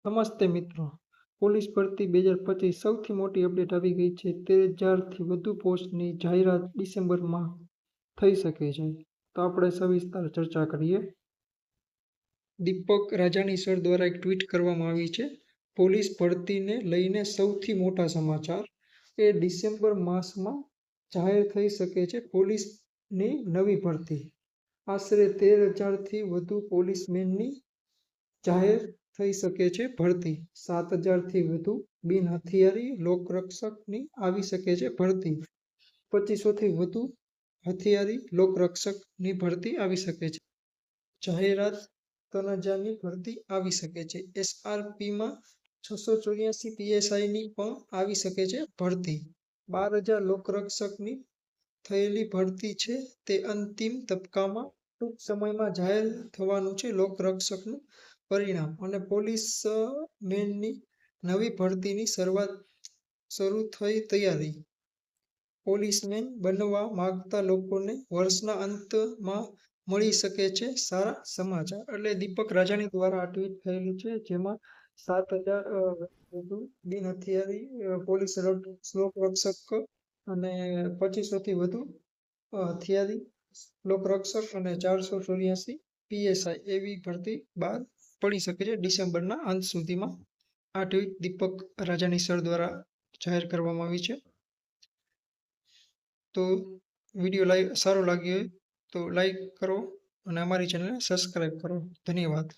નમસ્તે મિત્રો, પોલીસ ભરતી 2025 સૌથી મોટી અપડેટ આવી ગઈ છે. 13,000થી વધુ પોસ્ટની જાહેરાત ડિસેમ્બરમાં થઈ શકે છે. તો આપણે સવિસ્તાર ચર્ચા કરીએ. દીપક રાજાણી સર દ્વારા એક ટ્વીટ કરવામાં આવી છે. પોલીસ ભરતીને લઈને સૌથી મોટા સમાચાર એ ડિસેમ્બર માસમાં જાહેર થઈ શકે છે. પોલીસની નવી ભરતી આશરે 13,000થી વધુ પોલીસમેનની જાહેર થઈ શકે છે. ભરતી 7,000થી વધુ બિન હથિયારી લોકરક્ષકની આવી શકે છે. ભરતી 2,500થી વધુ હથિયારી લોકરક્ષકની ભરતી આવી શકે છે. જાહેરાત 3,000ની ભરતી આવી શકે છે. SRPમાં 684 PSIની પણ આવી શકે છે. ભરતી 12,000 લોકરક્ષકની થયેલી ભરતી છે. તે અંતિમ તબક્કામાં ટૂંક સમયમાં જાહેર થવાનું છે. લોકરક્ષકનું પરિણામ અને પોલીસ મેનની નવી ભરતીની શરૂ થઈ તૈયારી. પોલીસમેન બનવા માંગતા લોકોને વર્ષના અંતમાં મળી શકે છે સારા સમાચાર. એટલે દીપક રાજાણી દ્વારા આ ટ્વીટ થયેલું છે, જેમાં 7,000 વધુ બિન હથિયારી પોલીસ લોકરક્ષક અને 2,500થી વધુ હથિયારી લોકરક્ષક અને 484 PSI એવી ભરતી બહાર પડી શકે છે ડિસેમ્બરના અંત સુધીમાં. આ ટ્વીટ દીપક રાજાણી સર દ્વારા જાહેર કરવામાં આવી છે. તો વિડીયો સારો લાગ્યો હોય તો લાઈક કરો અને અમારી ચેનલને સબસ્ક્રાઈબ કરો. ધન્યવાદ.